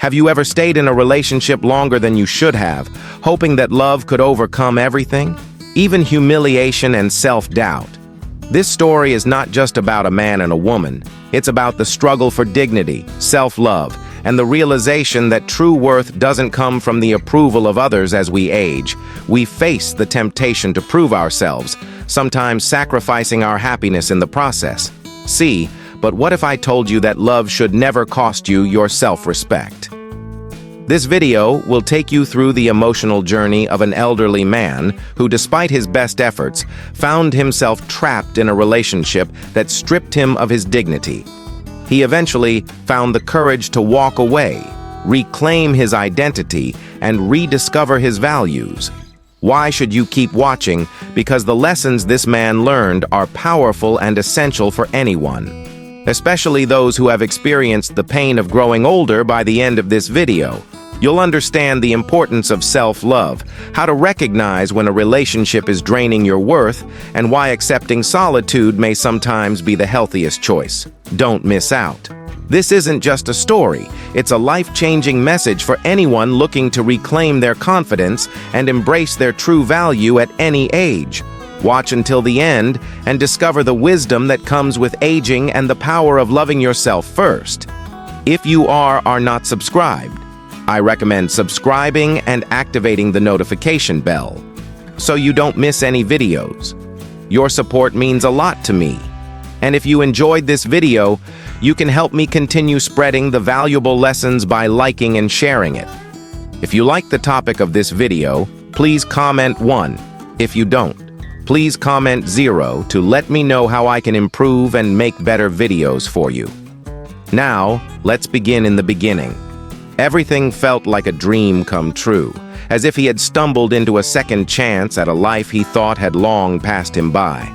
Have you ever stayed in a relationship longer than you should have, hoping that love could overcome everything, even humiliation and self-doubt? This story is not just about a man and a woman. It's about the struggle for dignity, self-love, and the realization that true worth doesn't come from the approval of others as we age. We face the temptation to prove ourselves, sometimes sacrificing our happiness in the process. But what if I told you that love should never cost you your self-respect? This video will take you through the emotional journey of an elderly man who, despite his best efforts, found himself trapped in a relationship that stripped him of his dignity. He eventually found the courage to walk away, reclaim his identity, and rediscover his values. Why should you keep watching? Because the lessons this man learned are powerful and essential for anyone, especially those who have experienced the pain of growing older. By the end of this video, you'll understand the importance of self-love, how to recognize when a relationship is draining your worth, and why accepting solitude may sometimes be the healthiest choice. Don't miss out. This isn't just a story, it's a life-changing message for anyone looking to reclaim their confidence and embrace their true value at any age. Watch until the end and discover the wisdom that comes with aging and the power of loving yourself first. If you are not subscribed, I recommend subscribing and activating the notification bell so you don't miss any videos. Your support means a lot to me. And if you enjoyed this video, you can help me continue spreading the valuable lessons by liking and sharing it. If you like the topic of this video, please comment 1. If you don't, please comment 0 to let me know how I can improve and make better videos for you. Now, let's begin in the beginning. Everything felt like a dream come true, as if he had stumbled into a second chance at a life he thought had long passed him by.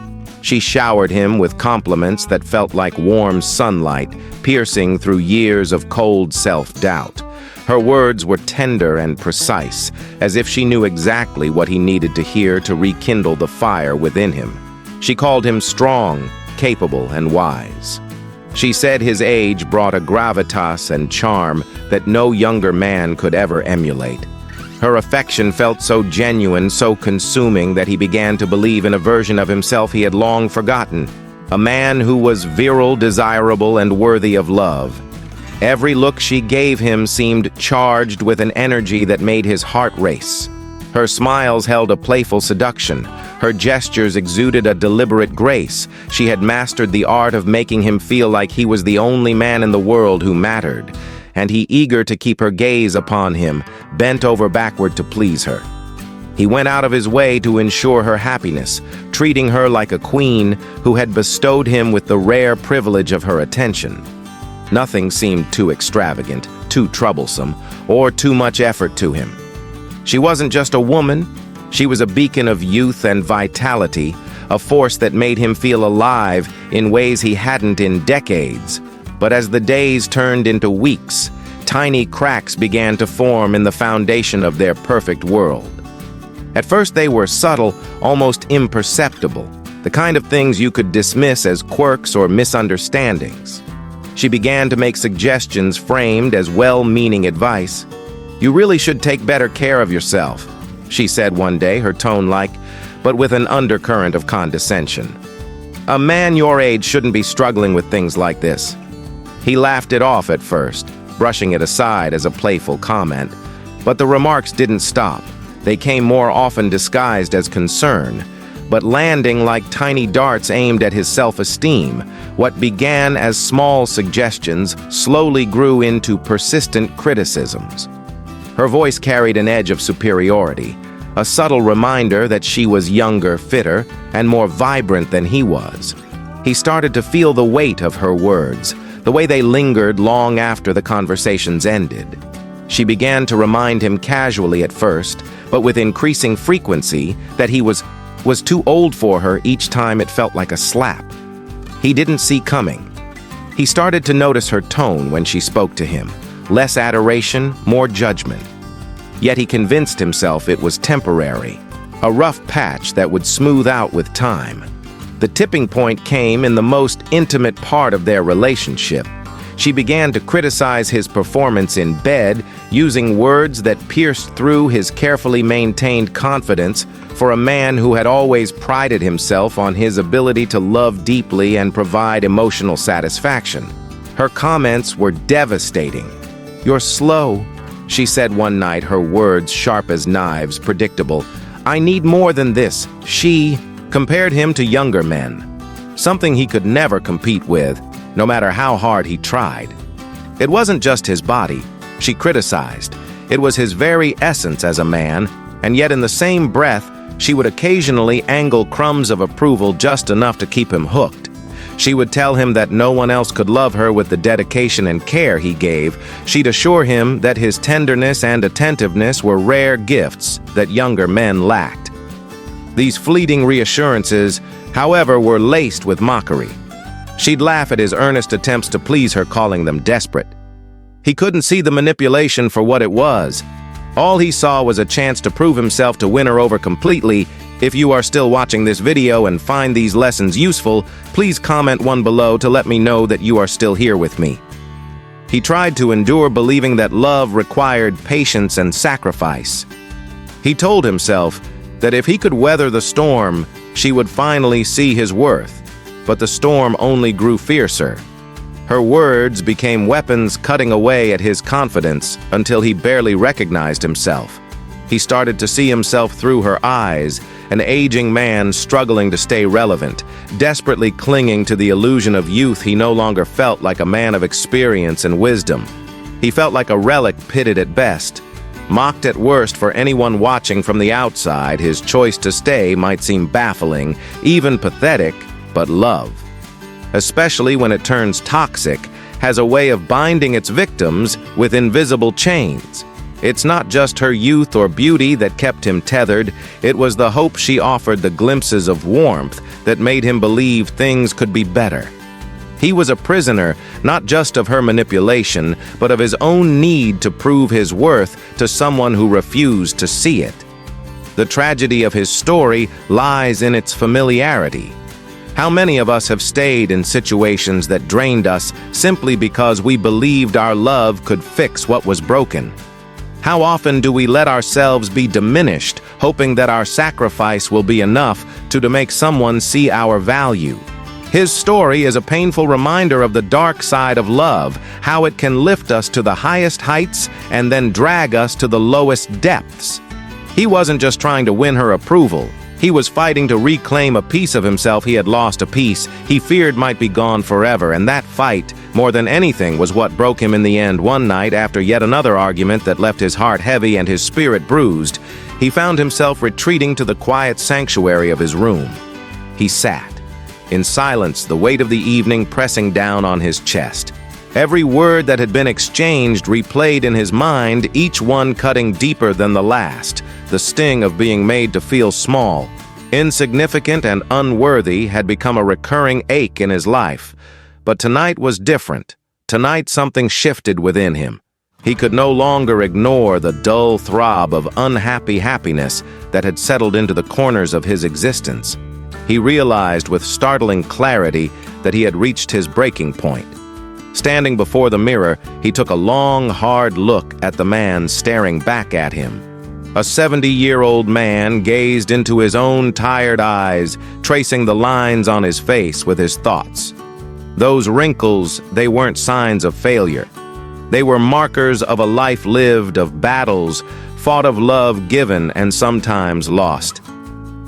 She showered him with compliments that felt like warm sunlight, piercing through years of cold self-doubt. Her words were tender and precise, as if she knew exactly what he needed to hear to rekindle the fire within him. She called him strong, capable, and wise. She said his age brought a gravitas and charm that no younger man could ever emulate. Her affection felt so genuine, so consuming, that he began to believe in a version of himself he had long forgotten, a man who was virile, desirable, and worthy of love. Every look she gave him seemed charged with an energy that made his heart race. Her smiles held a playful seduction. Her gestures exuded a deliberate grace. She had mastered the art of making him feel like he was the only man in the world who mattered, and he, eager to keep her gaze upon him, bent over backward to please her. He went out of his way to ensure her happiness, treating her like a queen who had bestowed him with the rare privilege of her attention. Nothing seemed too extravagant, too troublesome, or too much effort to him. She wasn't just a woman, she was a beacon of youth and vitality, a force that made him feel alive in ways he hadn't in decades. But as the days turned into weeks, tiny cracks began to form in the foundation of their perfect world. At first they were subtle, almost imperceptible, the kind of things you could dismiss as quirks or misunderstandings. She began to make suggestions framed as well-meaning advice. "You really should take better care of yourself," she said one day, her tone light, but with an undercurrent of condescension. "A man your age shouldn't be struggling with things like this." He laughed it off at first, brushing it aside as a playful comment. But the remarks didn't stop. They came more often disguised as concern, but landing like tiny darts aimed at his self-esteem. What began as small suggestions slowly grew into persistent criticisms. Her voice carried an edge of superiority, a subtle reminder that she was younger, fitter, and more vibrant than he was. He started to feel the weight of her words, the way they lingered long after the conversations ended. She began to remind him casually at first, but with increasing frequency, that he was too old for her. Each time it felt like a slap he didn't see coming. He started to notice her tone when she spoke to him, less adoration, more judgment. Yet he convinced himself it was temporary, a rough patch that would smooth out with time. The tipping point came in the most intimate part of their relationship. She began to criticize his performance in bed, using words that pierced through his carefully maintained confidence for a man who had always prided himself on his ability to love deeply and provide emotional satisfaction. Her comments were devastating. "You're slow," she said one night, her words sharp as knives, predictable. "I need more than this." She compared him to younger men, something he could never compete with, no matter how hard he tried. It wasn't just his body she criticized. It was his very essence as a man, and yet in the same breath, she would occasionally angle crumbs of approval just enough to keep him hooked. She would tell him that no one else could love her with the dedication and care he gave. She'd assure him that his tenderness and attentiveness were rare gifts that younger men lacked. These fleeting reassurances, however, were laced with mockery. She'd laugh at his earnest attempts to please her, calling them desperate. He couldn't see the manipulation for what it was. All he saw was a chance to prove himself to win her over completely. If you are still watching this video and find these lessons useful, please comment one below to let me know that you are still here with me. He tried to endure believing that love required patience and sacrifice. He told himself that if he could weather the storm, she would finally see his worth. But the storm only grew fiercer. Her words became weapons cutting away at his confidence until he barely recognized himself. He started to see himself through her eyes, an aging man struggling to stay relevant, desperately clinging to the illusion of youth. He no longer felt like a man of experience and wisdom. He felt like a relic, pitted at best, mocked at worst. For anyone watching from the outside, his choice to stay might seem baffling, even pathetic, but love, especially when it turns toxic, has a way of binding its victims with invisible chains. It's not just her youth or beauty that kept him tethered. It was the hope she offered, the glimpses of warmth that made him believe things could be better. He was a prisoner, not just of her manipulation, but of his own need to prove his worth to someone who refused to see it. The tragedy of his story lies in its familiarity. How many of us have stayed in situations that drained us simply because we believed our love could fix what was broken? How often do we let ourselves be diminished, hoping that our sacrifice will be enough to make someone see our value? His story is a painful reminder of the dark side of love, how it can lift us to the highest heights and then drag us to the lowest depths. He wasn't just trying to win her approval. He was fighting to reclaim a piece of himself he had lost, a piece he feared might be gone forever, and that fight, more than anything, was what broke him in the end. One night, after yet another argument that left his heart heavy and his spirit bruised, he found himself retreating to the quiet sanctuary of his room. He sat, in silence, the weight of the evening pressing down on his chest. Every word that had been exchanged replayed in his mind, each one cutting deeper than the last. The sting of being made to feel small, insignificant, and unworthy had become a recurring ache in his life. But tonight was different. Tonight something shifted within him. He could no longer ignore the dull throb of unhappy happiness that had settled into the corners of his existence. He realized with startling clarity that he had reached his breaking point. Standing before the mirror, he took a long, hard look at the man staring back at him. A 70-year-old man gazed into his own tired eyes, tracing the lines on his face with his thoughts. Those wrinkles, they weren't signs of failure. They were markers of a life lived, of battles fought, of love given and sometimes lost.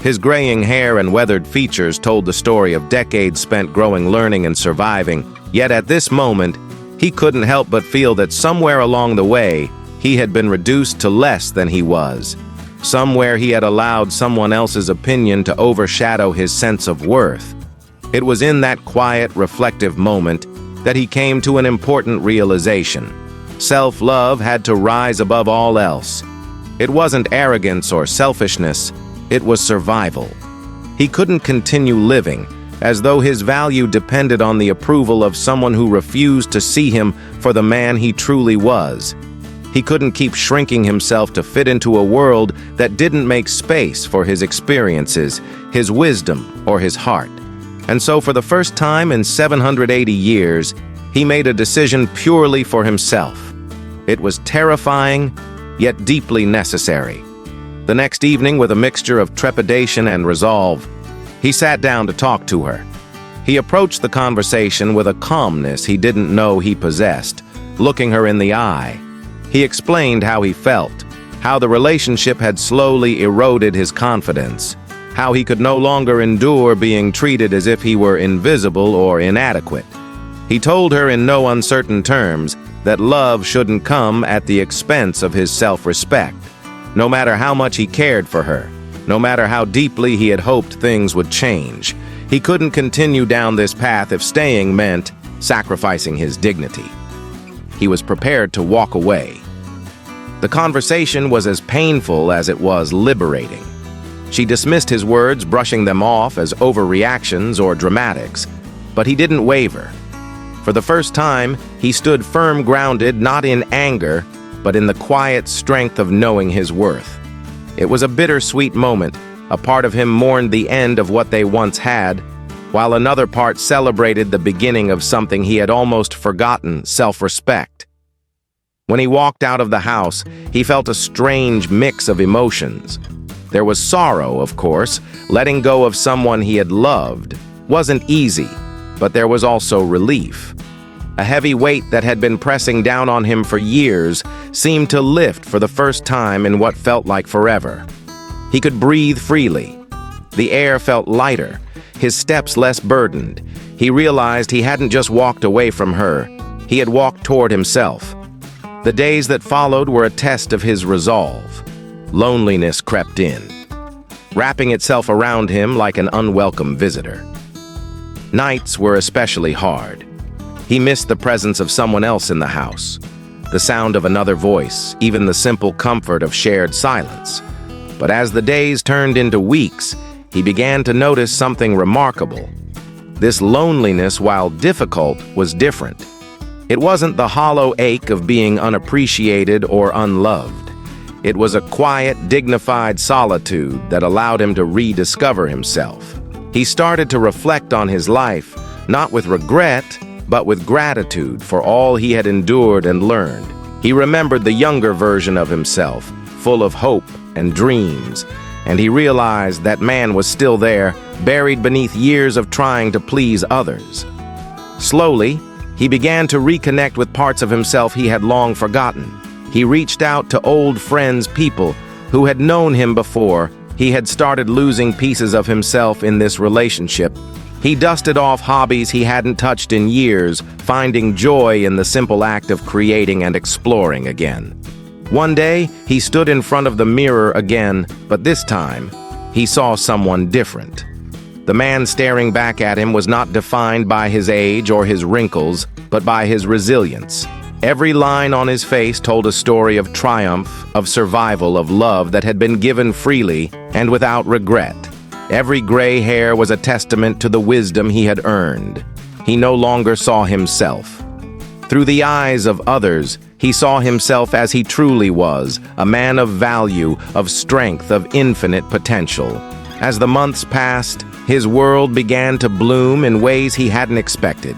His graying hair and weathered features told the story of decades spent growing, learning, and surviving. Yet at this moment, he couldn't help but feel that somewhere along the way, he had been reduced to less than he was. Somewhere he had allowed someone else's opinion to overshadow his sense of worth. It was in that quiet, reflective moment that he came to an important realization. Self-love had to rise above all else. It wasn't arrogance or selfishness, it was survival. He couldn't continue living as though his value depended on the approval of someone who refused to see him for the man he truly was. He couldn't keep shrinking himself to fit into a world that didn't make space for his experiences, his wisdom, or his heart. And so for the first time in 780 years, He made a decision purely for himself. It was terrifying, yet deeply necessary. The next evening, with a mixture of trepidation and resolve, he sat down to talk to her. He approached the conversation with a calmness he didn't know he possessed, looking her in the eye. He explained how he felt, how the relationship had slowly eroded his confidence, how he could no longer endure being treated as if he were invisible or inadequate. He told her in no uncertain terms that love shouldn't come at the expense of his self-respect. No matter how much he cared for her, no matter how deeply he had hoped things would change, he couldn't continue down this path if staying meant sacrificing his dignity. He was prepared to walk away. The conversation was as painful as it was liberating. She dismissed his words, brushing them off as overreactions or dramatics, but he didn't waver. For the first time, he stood firm, grounded, not in anger, but in the quiet strength of knowing his worth. It was a bittersweet moment. A part of him mourned the end of what they once had, while another part celebrated the beginning of something he had almost forgotten: self-respect. When he walked out of the house, he felt a strange mix of emotions. There was sorrow, of course. Letting go of someone he had loved wasn't easy, but there was also relief. A heavy weight that had been pressing down on him for years seemed to lift for the first time in what felt like forever. He could breathe freely. The air felt lighter, his steps less burdened. He realized he hadn't just walked away from her, he had walked toward himself. The days that followed were a test of his resolve. Loneliness crept in, wrapping itself around him like an unwelcome visitor. Nights were especially hard. He missed the presence of someone else in the house, the sound of another voice, even the simple comfort of shared silence. But as the days turned into weeks, he began to notice something remarkable. This loneliness, while difficult, was different. It wasn't the hollow ache of being unappreciated or unloved. It was a quiet, dignified solitude that allowed him to rediscover himself. He started to reflect on his life, not with regret, but with gratitude for all he had endured and learned. He remembered the younger version of himself, full of hope and dreams, and he realized that man was still there, buried beneath years of trying to please others. Slowly, he began to reconnect with parts of himself he had long forgotten. He reached out to old friends, people who had known him before. He had started losing pieces of himself in this relationship. He dusted off hobbies he hadn't touched in years, finding joy in the simple act of creating and exploring again. One day, he stood in front of the mirror again, but this time, he saw someone different. The man staring back at him was not defined by his age or his wrinkles, but by his resilience. Every line on his face told a story of triumph, of survival, of love that had been given freely and without regret. Every gray hair was a testament to the wisdom he had earned. He no longer saw himself. Through the eyes of others, he saw himself as he truly was, a man of value, of strength, of infinite potential. As the months passed, his world began to bloom in ways he hadn't expected.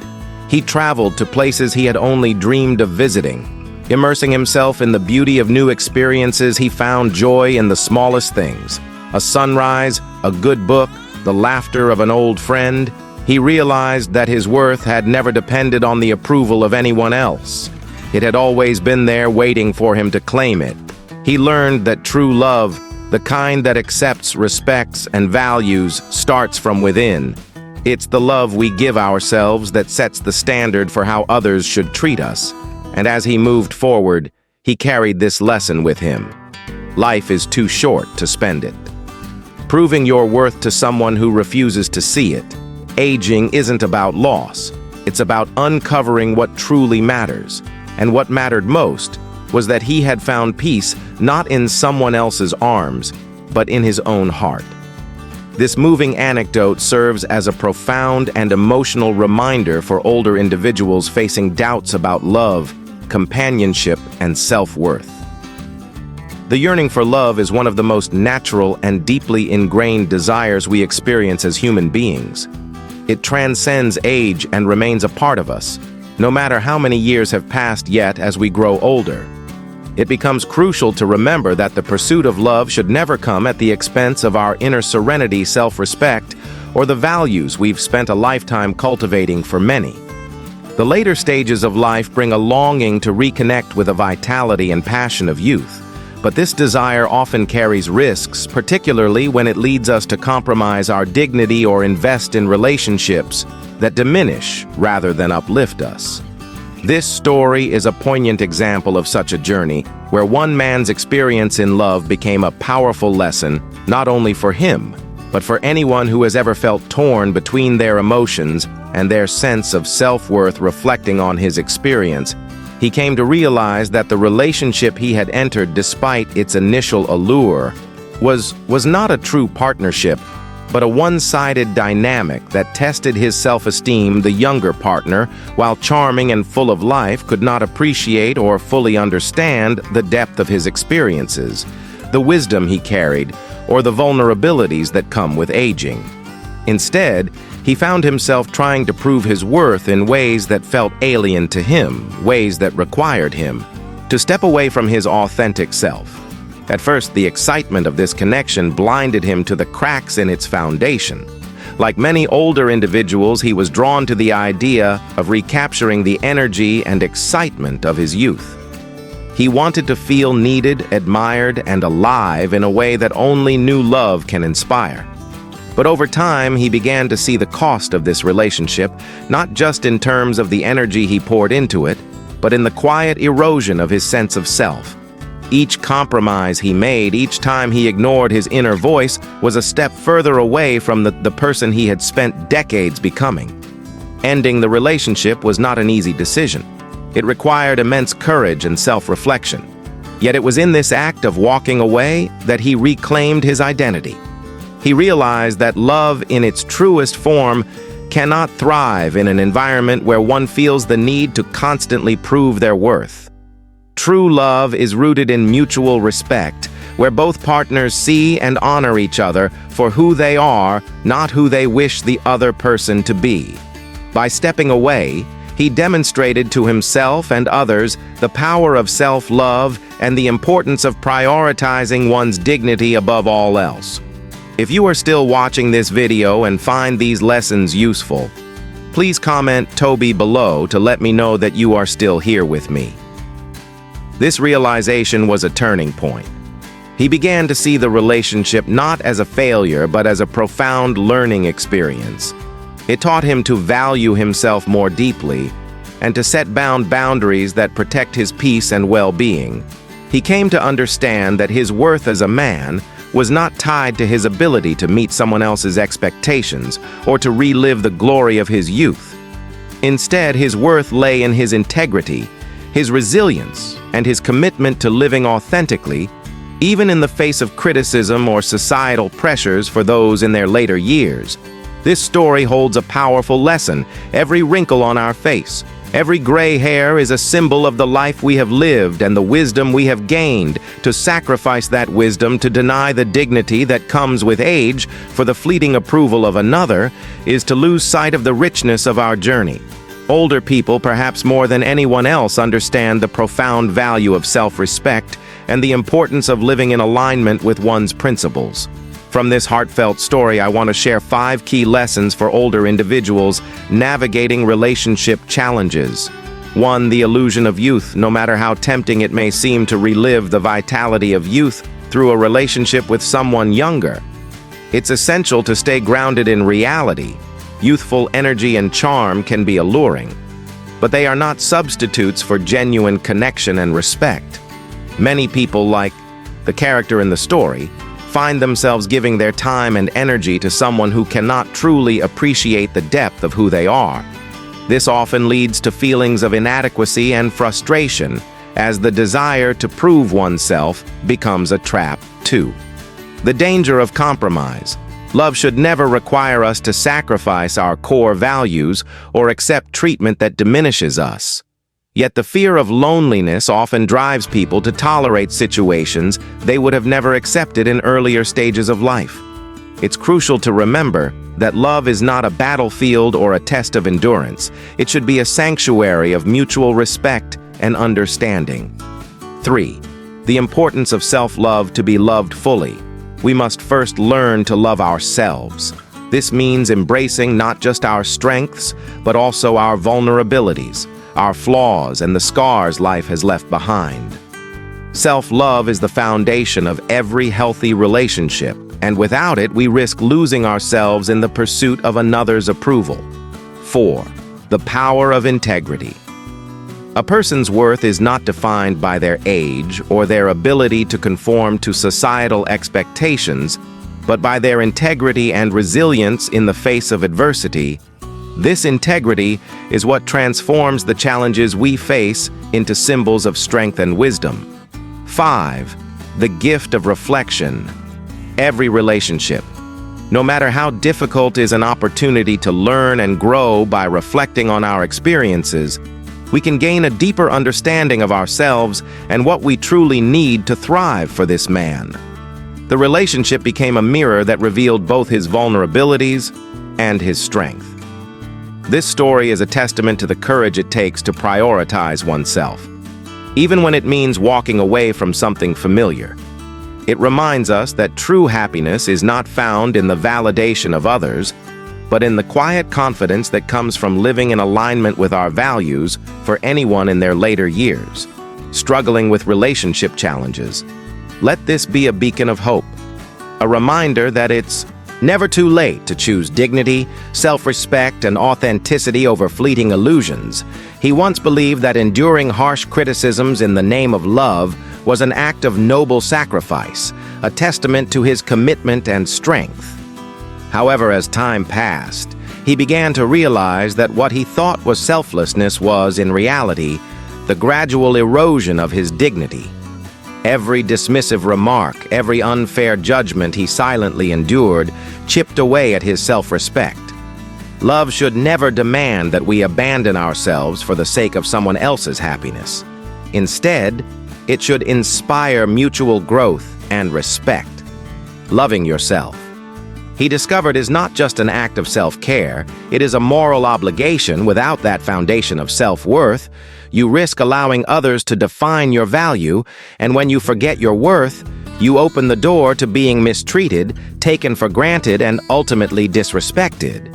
He traveled to places he had only dreamed of visiting. Immersing himself in the beauty of new experiences, he found joy in the smallest things. A sunrise, a good book, the laughter of an old friend. He realized that his worth had never depended on the approval of anyone else. It had always been there waiting for him to claim it. He learned that true love, the kind that accepts, respects, and values, starts from within. It's the love we give ourselves that sets the standard for how others should treat us. And as he moved forward, he carried this lesson with him. Life is too short to spend it proving your worth to someone who refuses to see it. Aging isn't about loss. It's about uncovering what truly matters. And what mattered most was that he had found peace not in someone else's arms, but in his own heart. This moving anecdote serves as a profound and emotional reminder for older individuals facing doubts about love, companionship, and self-worth. The yearning for love is one of the most natural and deeply ingrained desires we experience as human beings. It transcends age and remains a part of us, no matter how many years have passed yet as we grow older. It becomes crucial to remember that the pursuit of love should never come at the expense of our inner serenity, self-respect, or the values we've spent a lifetime cultivating for many. The later stages of life bring a longing to reconnect with the vitality and passion of youth, but this desire often carries risks, particularly when it leads us to compromise our dignity or invest in relationships that diminish rather than uplift us. This story is a poignant example of such a journey, where one man's experience in love became a powerful lesson, not only for him, but for anyone who has ever felt torn between their emotions and their sense of self-worth. Reflecting on his experience, he came to realize that the relationship he had entered, despite its initial allure, was not a true partnership, but a one-sided dynamic that tested his self-esteem. The younger partner, while charming and full of life, could not appreciate or fully understand the depth of his experiences, the wisdom he carried, or the vulnerabilities that come with aging. Instead, he found himself trying to prove his worth in ways that felt alien to him, ways that required him to step away from his authentic self. At first, the excitement of this connection blinded him to the cracks in its foundation. Like many older individuals, he was drawn to the idea of recapturing the energy and excitement of his youth. He wanted to feel needed, admired, and alive in a way that only new love can inspire. But over time, he began to see the cost of this relationship, not just in terms of the energy he poured into it, but in the quiet erosion of his sense of self. Each compromise he made, each time he ignored his inner voice, was a step further away from the person he had spent decades becoming. Ending the relationship was not an easy decision. It required immense courage and self-reflection. Yet it was in this act of walking away that he reclaimed his identity. He realized that love in its truest form cannot thrive in an environment where one feels the need to constantly prove their worth. True love is rooted in mutual respect, where both partners see and honor each other for who they are, not who they wish the other person to be. By stepping away, he demonstrated to himself and others the power of self-love and the importance of prioritizing one's dignity above all else. If you are still watching this video and find these lessons useful, please comment Toby below to let me know that you are still here with me. This realization was a turning point. He began to see the relationship not as a failure, but as a profound learning experience. It taught him to value himself more deeply and to set boundaries that protect his peace and well-being. He came to understand that his worth as a man was not tied to his ability to meet someone else's expectations or to relive the glory of his youth. Instead, his worth lay in his integrity, his resilience, and his commitment to living authentically, even in the face of criticism or societal pressures for those in their later years. This story holds a powerful lesson. Every wrinkle on our face, every gray hair is a symbol of the life we have lived and the wisdom we have gained. To sacrifice that wisdom, to deny the dignity that comes with age for the fleeting approval of another, is to lose sight of the richness of our journey. Older people, perhaps more than anyone else, understand the profound value of self-respect and the importance of living in alignment with one's principles. From this heartfelt story, I want to share 5 key lessons for older individuals navigating relationship challenges. 1. The illusion of youth. No matter how tempting it may seem to relive the vitality of youth through a relationship with someone younger, it's essential to stay grounded in reality. Youthful energy and charm can be alluring, but they are not substitutes for genuine connection and respect. Many people, like the character in the story, find themselves giving their time and energy to someone who cannot truly appreciate the depth of who they are. This often leads to feelings of inadequacy and frustration, as the desire to prove oneself becomes a trap, too. The danger of compromise. Love should never require us to sacrifice our core values or accept treatment that diminishes us. Yet the fear of loneliness often drives people to tolerate situations they would have never accepted in earlier stages of life. It's crucial to remember that love is not a battlefield or a test of endurance. It should be a sanctuary of mutual respect and understanding. 3. The importance of self-love to be loved fully. We must first learn to love ourselves. This means embracing not just our strengths, but also our vulnerabilities, our flaws, and the scars life has left behind. Self-love is the foundation of every healthy relationship, and without it, we risk losing ourselves in the pursuit of another's approval. 4. The power of integrity. A person's worth is not defined by their age or their ability to conform to societal expectations, but by their integrity and resilience in the face of adversity. This integrity is what transforms the challenges we face into symbols of strength and wisdom. 5. The gift of reflection. Every relationship, no matter how difficult, is an opportunity to learn and grow. By reflecting on our experiences, we can gain a deeper understanding of ourselves and what we truly need to thrive. For this man, the relationship became a mirror that revealed both his vulnerabilities and his strength. This story is a testament to the courage it takes to prioritize oneself, even when it means walking away from something familiar. It reminds us that true happiness is not found in the validation of others, but in the quiet confidence that comes from living in alignment with our values. For anyone in their later years struggling with relationship challenges, let this be a beacon of hope, a reminder that it's never too late to choose dignity, self-respect, and authenticity over fleeting illusions. He once believed that enduring harsh criticisms in the name of love was an act of noble sacrifice, a testament to his commitment and strength. However, as time passed, he began to realize that what he thought was selflessness was, in reality, the gradual erosion of his dignity. Every dismissive remark, every unfair judgment he silently endured, chipped away at his self-respect. Love should never demand that we abandon ourselves for the sake of someone else's happiness. Instead, it should inspire mutual growth and respect. Loving yourself, he discovered, is not just an act of self-care, it is a moral obligation. Without that foundation of self-worth, you risk allowing others to define your value, and when you forget your worth, you open the door to being mistreated, taken for granted, and ultimately disrespected.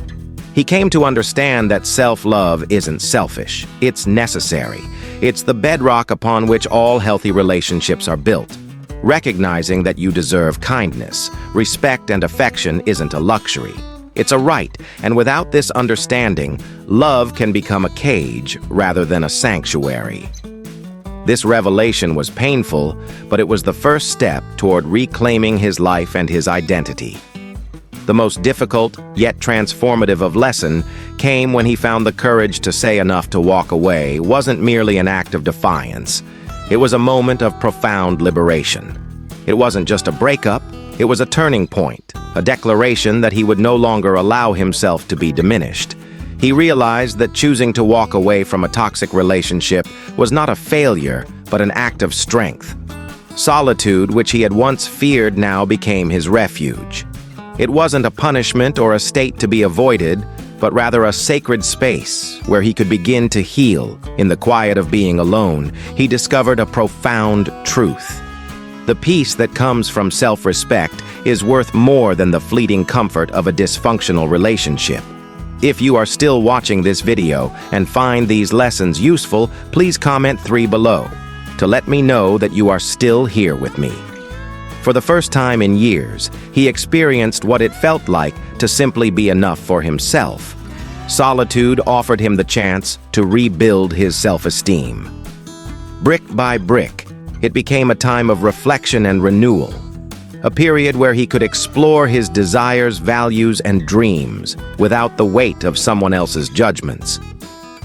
He came to understand that self-love isn't selfish, it's necessary. It's the bedrock upon which all healthy relationships are built. Recognizing that you deserve kindness, respect, and affection isn't a luxury. It's a right, and without this understanding, love can become a cage rather than a sanctuary. This revelation was painful, but it was the first step toward reclaiming his life and his identity. The most difficult, yet transformative of lesson came when he found the courage to say enough to walk away wasn't merely an act of defiance. It was a moment of profound liberation. It wasn't just a breakup, it was a turning point, a declaration that he would no longer allow himself to be diminished. He realized that choosing to walk away from a toxic relationship was not a failure, but an act of strength. Solitude, which he had once feared, now became his refuge. It wasn't a punishment or a state to be avoided, but rather a sacred space where he could begin to heal. In the quiet of being alone, he discovered a profound truth. The peace that comes from self-respect is worth more than the fleeting comfort of a dysfunctional relationship. If you are still watching this video and find these lessons useful, please comment 3 below to let me know that you are still here with me. For the first time in years, he experienced what it felt like to simply be enough for himself. Solitude offered him the chance to rebuild his self-esteem. Brick by brick, it became a time of reflection and renewal, a period where he could explore his desires, values, and dreams without the weight of someone else's judgments.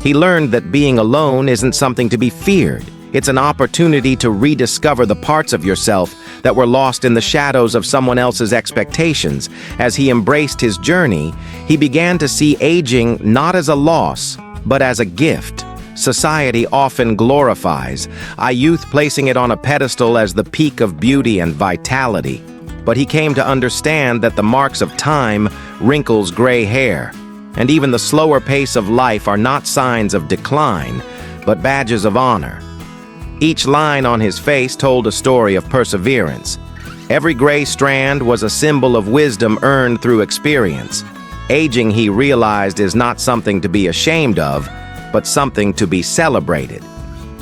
He learned that being alone isn't something to be feared. It's an opportunity to rediscover the parts of yourself that were lost in the shadows of someone else's expectations. As he embraced his journey, he began to see aging not as a loss, but as a gift. Society often glorifies youth, placing it on a pedestal as the peak of beauty and vitality. But he came to understand that the marks of time wrinkles, gray hair, and even the slower pace of life are not signs of decline, but badges of honor. Each line on his face told a story of perseverance. Every gray strand was a symbol of wisdom earned through experience. Aging, he realized, is not something to be ashamed of, but something to be celebrated.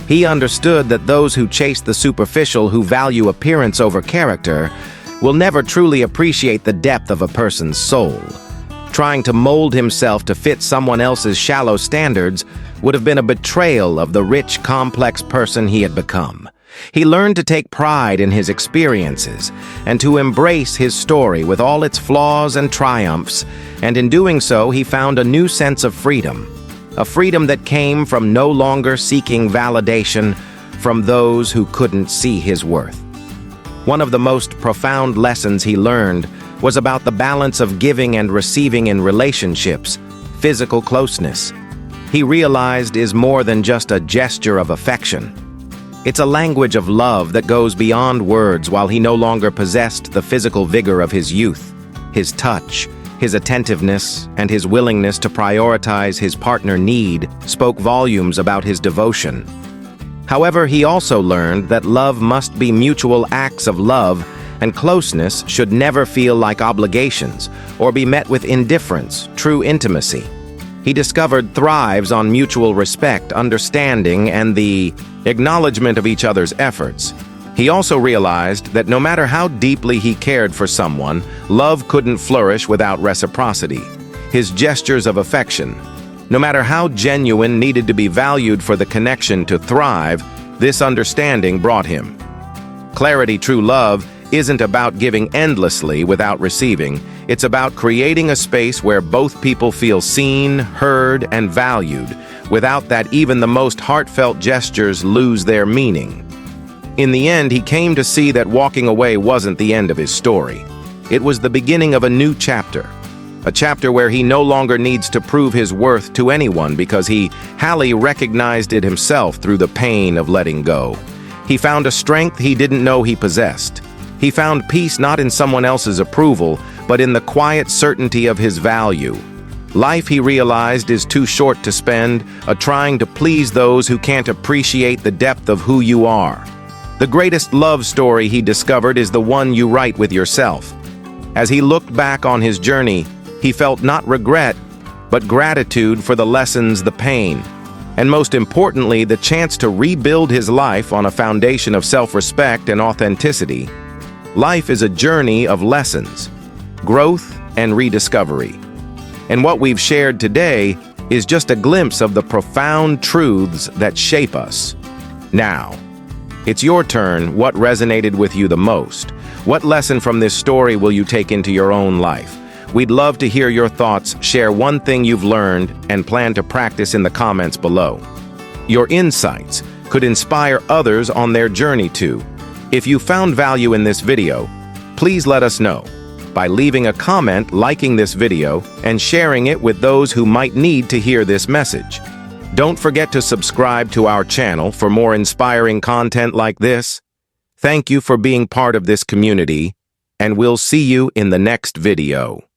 He understood that those who chase the superficial, who value appearance over character, will never truly appreciate the depth of a person's soul. Trying to mold himself to fit someone else's shallow standards would have been a betrayal of the rich, complex person he had become. He learned to take pride in his experiences and to embrace his story with all its flaws and triumphs, and in doing so, he found a new sense of freedom. A freedom that came from no longer seeking validation from those who couldn't see his worth. One of the most profound lessons he learned was about the balance of giving and receiving in relationships. Physical closeness, he realized, is more than just a gesture of affection. It's a language of love that goes beyond words. While he no longer possessed the physical vigor of his youth, his touch, his attentiveness, and his willingness to prioritize his partner's need spoke volumes about his devotion. However, he also learned that love must be mutual acts of love, and closeness should never feel like obligations or be met with indifference. True intimacy, he discovered, thrives on mutual respect, understanding, and the acknowledgement of each other's efforts. He also realized that no matter how deeply he cared for someone, love couldn't flourish without reciprocity. His gestures of affection, no matter how genuine, needed to be valued for the connection to thrive. This understanding brought him clarity. True love isn't about giving endlessly without receiving. It's about creating a space where both people feel seen, heard, and valued. Without that, even the most heartfelt gestures lose their meaning. In the end, he came to see that walking away wasn't the end of his story. It was the beginning of a new chapter. A chapter where he no longer needs to prove his worth to anyone because Hallie recognized it himself through the pain of letting go. He found a strength he didn't know he possessed. He found peace not in someone else's approval, but in the quiet certainty of his value. Life, he realized, is too short to spend trying to please those who can't appreciate the depth of who you are. The greatest love story, he discovered, is the one you write with yourself. As he looked back on his journey, he felt not regret, but gratitude for the lessons, the pain, and most importantly, the chance to rebuild his life on a foundation of self-respect and authenticity. Life is a journey of lessons, growth, and rediscovery. And what we've shared today is just a glimpse of the profound truths that shape us. Now, it's your turn. What resonated with you the most? What lesson from this story will you take into your own life? We'd love to hear your thoughts. Share one thing you've learned and plan to practice in the comments below. Your insights could inspire others on their journey too. If you found value in this video, please let us know by leaving a comment, liking this video, and sharing it with those who might need to hear this message. Don't forget to subscribe to our channel for more inspiring content like this. Thank you for being part of this community, and we'll see you in the next video.